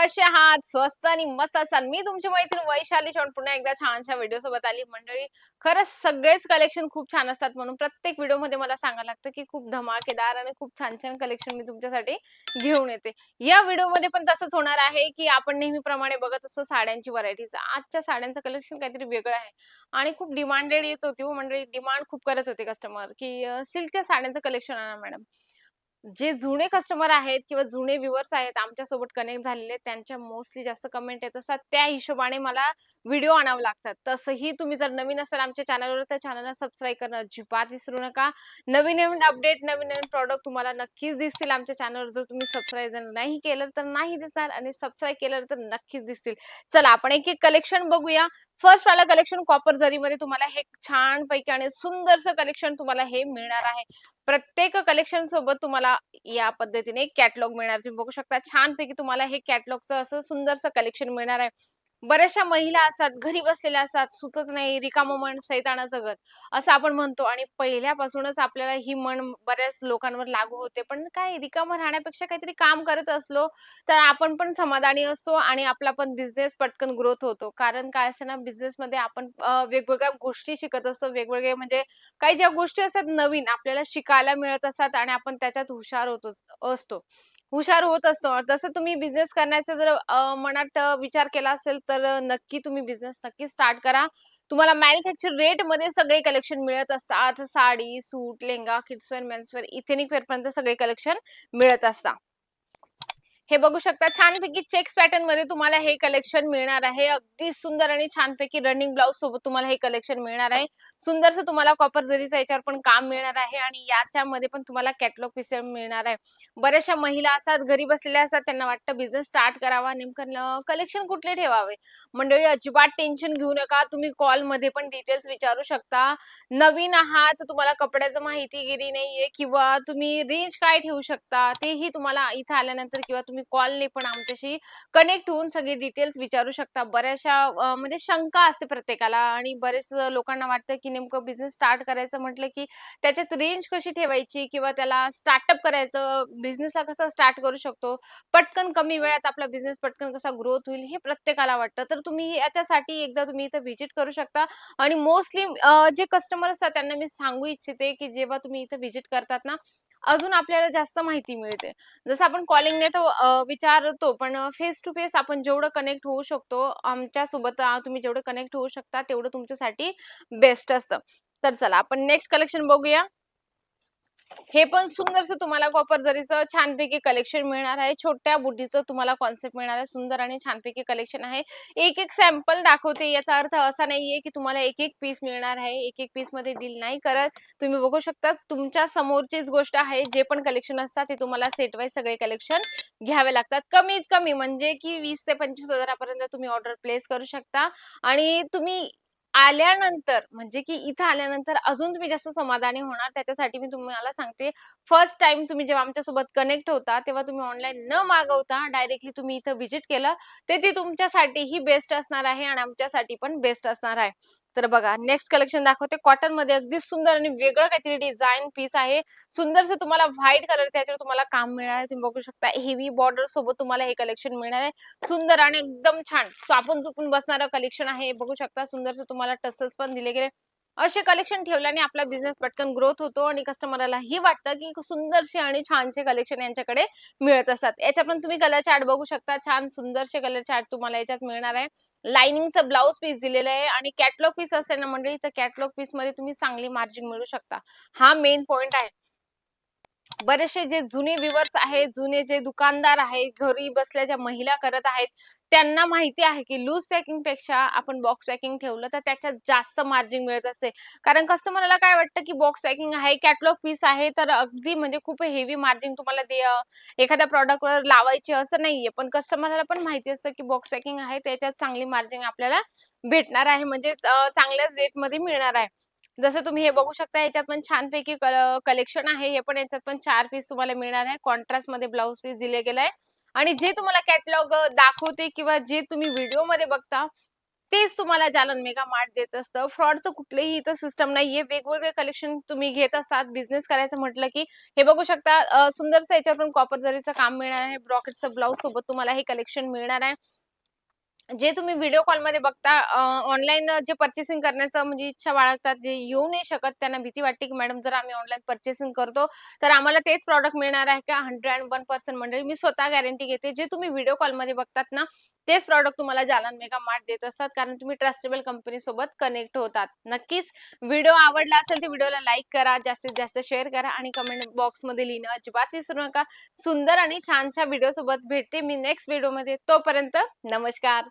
कसे आहात? स्वस्त आणि मस्त असाल. मी तुमची मैत्रीण वैशाली चव्हाण पुन्हा एकदा छानशा व्हिडिओसोबत आली. मंडळी, खरंच सगळेच कलेक्शन खूप छान असतात म्हणून प्रत्येक व्हिडिओमध्ये मला सांगायला लागतं, की खूप धमाकेदार आणि खूप छान-छान कलेक्शन मी तुमच्यासाठी घेऊन येते. या व्हिडिओमध्ये पण तसंच होणार आहे, की आपण नेहमीप्रमाणे बघत असतो साड्यांची व्हरायटीज. आजच्या साड्यांचं कलेक्शन काहीतरी वेगळं आहे आणि खूप डिमांडेड येत होती हो मंडळी. डिमांड खूप करत होते कस्टमर, की सिल्कच्या साड्यांचं कलेक्शन आणा मॅडम. जे जुने कस्टमर आहेत किंवा जुने व्ह्यूअर्स आहेत आमच्यासोबत कनेक्ट झालेले, त्यांच्या मोस्टली जास्त कमेंट येत असतात. त्या हिशोबाने मला व्हिडिओ आणावे लागतात. तसंही तुम्ही जर नवीन असाल आमच्या चॅनलवर, तर चॅनलला सबस्क्राईब करणं अजिबात विसरू नका. नवीन-नवीन अपडेट, नवीन-नवीन प्रॉडक्ट तुम्हाला नक्कीच दिसतील आमच्या चॅनलवर. जर तुम्ही सबस्क्राईब जर नाही केलं, तर नाही दिसणार आणि सबस्क्राईब केलं तर नक्कीच दिसतील. चला आपण एक-एक कलेक्शन बघूया. फर्स्ट वाला कलेक्शन कॉपर जरीमध्ये तुम्हाला हे छानपैकी आणि सुंदरसं कलेक्शन तुम्हाला हे मिळणार आहे. प्रत्येक कलेक्शन सोबत तुम्हाला या पद्धतीने कॅटलॉग मिळणार. तुम्ही बघू शकता छानपैकी तुम्हाला हे कॅटलॉगचं असं सुंदरसं कलेक्शन मिळणार आहे. बऱ्याचशा महिला असतात, घरी बसलेल्या असतात, सुचत नाही, रिकामं मन सैतानाचं घर, असं आपण म्हणतो आणि पहिल्यापासूनच आपल्याला ही म्हण बऱ्याच लोकांवर लागू होते. पण काय रिकामं राहण्यापेक्षा काहीतरी काम करत असलो, तर आपण पण समाधानी असतो आणि आपला पण बिझनेस पटकन ग्रोथ होतो. कारण काय असतं ना, बिझनेसमध्ये आपण वेगवेगळ्या गोष्टी शिकत असतो. वेगवेगळे म्हणजे काही ज्या गोष्टी असतात नवीन आपल्याला शिकायला मिळत असतात आणि आपण त्याच्यात हुशार असतो. हुशार होत असतो. जसं तुम्ही बिझनेस करण्याचा जर मनात विचार केला असेल, तर नक्की तुम्ही बिझनेस नक्की स्टार्ट करा. तुम्हाला मॅन्युफॅक्चर रेटमध्ये सगळे कलेक्शन मिळत असतात. Sari, suit, lehenga, kids wear, men's wear, ethnic वेअरपर्यंत सगळे कलेक्शन मिळत असतात. हे बघू शकता छानपैकी चेक्स पॅटर्नमध्ये तुम्हाला हे कलेक्शन मिळणार आहे. अगदी सुंदर आणि छानपैकी रनिंग ब्लाउज सोबत तुम्हाला हे कलेक्शन मिळणार आहे. सुंदरसं तुम्हाला कॉपर जरीचं याच्यावर पण काम मिळणार आहे आणि याच्यामध्ये पण तुम्हाला कॅटलॉग पीस मिळणार आहे. बऱ्याचशा महिला असतात, घरी बसलेल्या असतात, त्यांना वाटतं बिझनेस स्टार्ट करावा, नेमकं कलेक्शन कुठले ठेवावे? मंडळी अजिबात टेन्शन घेऊ नका. तुम्ही कॉलमध्ये पण डिटेल्स विचारू शकता. नवीन आहात, तुम्हाला कपड्याचं माहितीगिरी नाहीये किंवा तुम्ही रेंज काय ठेवू शकता, तेही तुम्हाला इथं आल्यानंतर किंवा तुम्ही कॉलने पण आमच्याशी कनेक्ट होऊन सगळे डिटेल्स विचारू शकता. बऱ्याचशा म्हणजे शंका असते प्रत्येकाला आणि बरेच लोकांना वाटतं, की नेमकं बिझनेस स्टार्ट करायचं म्हटलं, की त्याच्यात रेंज कशी ठेवायची किंवा त्याला स्टार्टअप करायचं, बिझनेसला कसं स्टार्ट करू शकतो, पटकन कमी वेळात आपला बिझनेस पटकन कसा ग्रोथ होईल, हे प्रत्येकाला वाटतं. तर तुम्ही याच्यासाठी एकदा तुम्ही इथं व्हिजिट करू शकता आणि मोस्टली जे कस्टमर असतात त्यांना मी सांगू इच्छिते, की जेव्हा तुम्ही इथं व्हिजिट करतात ना, अजून आपल्याला जास्त माहिती मिळते. जसं आपण कॉलिंगने तर विचारतो, पण फेस टू फेस आपण जेवढं कनेक्ट होऊ शकतो, आमच्यासोबत तुम्ही जेवढं कनेक्ट होऊ शकता, तेवढं तुमच्यासाठी बेस्ट असतं. तर चला आपण नेक्स्ट कलेक्शन बघूया. हे पण सुंदरसं तुम्हाला कॉपर जरीचं छानपैकी कलेक्शन मिळणार आहे. छोट्या बुटीचं तुम्हाला कॉन्सेप्ट मिळणार आहे. सुंदर आणि छानपैकी कलेक्शन आहे. एक-एक सॅम्पल दाखवते. याचा अर्थ असा नाहीये, की तुम्हाला एक-एक पीस मिळणार आहे. एक-एक पीसमध्ये डील नाही करत. तुम्ही बघू शकता तुमच्या समोरचीच गोष्ट आहे. जे पण कलेक्शन असतात ते तुम्हाला सेट वाईज सगळे कलेक्शन घ्यावे लागतात. कमीत कमी म्हणजे की 20,000 ते 25,000 पर्यंत तुम्ही ऑर्डर प्लेस करू शकता आणि तुम्ही आल्यानंतर म्हणजे की इथं आल्यानंतर अजून तुम्ही जास्त समाधानी होणार. त्याच्यासाठी मी तुम्हाला सांगते, फर्स्ट टाईम तुम्ही जेव्हा आमच्यासोबत कनेक्ट होता, तेव्हा तुम्ही ऑनलाईन न मागवता डायरेक्टली तुम्ही इथं व्हिजिट केलं, तर ते तुमच्यासाठीही बेस्ट असणार आहे आणि आमच्यासाठी पण बेस्ट असणार आहे. तर बघा नेक्स्ट कलेक्शन दाखवते. कॉटनमध्ये अगदी सुंदर आणि वेगळं काहीतरी डिझाइन पीस आहे. सुंदरसं तुम्हाला व्हाईट कलरचं याच्यावर तुम्हाला काम मिळणार आहे. तुम्ही बघू शकता हेवी बॉर्डर सोबत तुम्हाला हे कलेक्शन मिळणार आहे. सुंदर आणि एकदम छान चापून-चुपून बसणारं कलेक्शन आहे. बघू शकता सुंदरसं तुम्हाला टसल्स पण दिले गेले. असे कलेक्शन ठेवल्याने आपला बिझनेस पटकन ग्रोथ होतो आणि कस्टमरलाही वाटतं, की सुंदरसे आणि छानसे कलेक्शन यांच्याकडे मिळत असतात. याच्यात पण तुम्ही कलर चार्ट बघू शकता. छान सुंदरसे कलर चार्ट तुम्हाला याच्यात मिळणार आहे. लाइनिंगचं ब्लाउज पीस दिलेलं आहे आणि कॅटलॉग पीस असेल ना मंडळी, तर कॅटलॉग पीसमध्ये तुम्ही चांगली मार्जिन मिळवू शकता. हा मेन पॉइंट आहे. बरेचसे जे जुने व्ह्यूअर्स आहेत, जुने जे दुकानदार आहेत, घरी बसल्या ज्या महिला करत आहेत, त्यांना माहिती आहे, की लूज पॅकिंगपेक्षा आपण बॉक्स पॅकिंग ठेवलं तर त्याच्यात जास्त मार्जिन मिळत असते. कारण कस्टमरला काय वाटतं, की बॉक्स पॅकिंग आहे, कॅटलॉग पीस आहे, तर अगदी म्हणजे खूप हेवी मार्जिन तुम्हाला एखाद्या प्रॉडक्टवर लावायची असं नाहीये. पण कस्टमरला पण माहिती असतं, की बॉक्स पॅकिंग आहे, त्याच्यात चांगली मार्जिन आपल्याला भेटणार आहे, म्हणजे चांगल्याच रेटमध्ये मिळणार आहे. जसं तुम्ही हे बघू शकता ह्याच्यात पण छानपैकी कलेक्शन आहे. हे पण याच्यात पण 4 पीस तुम्हाला मिळणार आहे. कॉन्ट्रास्टमध्ये ब्लाउज पीस दिले गेलाय आणि जे तुम्हाला कॅटलॉग दाखवते किंवा जे तुम्ही व्हिडिओमध्ये बघता तेच तुम्हाला जालन मेगा मार्ट देत असतं. फ्रॉडचं कुठलंही इथं सिस्टम नाहीये. वेगवेगळे कलेक्शन तुम्ही घेत असतात. बिझनेस करायचं म्हटलं, की हे बघू शकता सुंदरसं याच्यावरून कॉपर जरीचं काम मिळणार आहे. ब्रॉकेटचं ब्लाउज सोबत तुम्हाला हे कलेक्शन मिळणार आहे. जे तुम्ही व्हिडिओ कॉलमध्ये बघता ऑनलाईन जे पर्चेसिंग करण्याचं म्हणजे इच्छा बाळगतात, जे येऊ नाही शकत, त्यांना भीती वाटते, की मॅडम जर आम्ही ऑनलाईन पर्चेसिंग करतो, तर आम्हाला तेच प्रॉडक्ट मिळणार आहे का? 101% म्हणजे मी स्वतः गॅरंटी घेते. जे तुम्ही व्हिडिओ कॉलमध्ये बघतात ना, तेच प्रॉडक्ट तुम्हाला जालन मेगा मार्ट देत असतात. कारण तुम्ही ट्रस्टेबल कंपनीसोबत कनेक्ट होतात. नक्कीच व्हिडिओ आवडला असेल, तर व्हिडिओला लाईक करा, जास्तीत जास्त शेअर करा आणि कमेंट बॉक्समध्ये लिहिणं अजिबात विसरू नका. सुंदर आणि छानशा व्हिडिओसोबत भेटते मी नेक्स्ट व्हिडिओमध्ये. तोपर्यंत नमस्कार.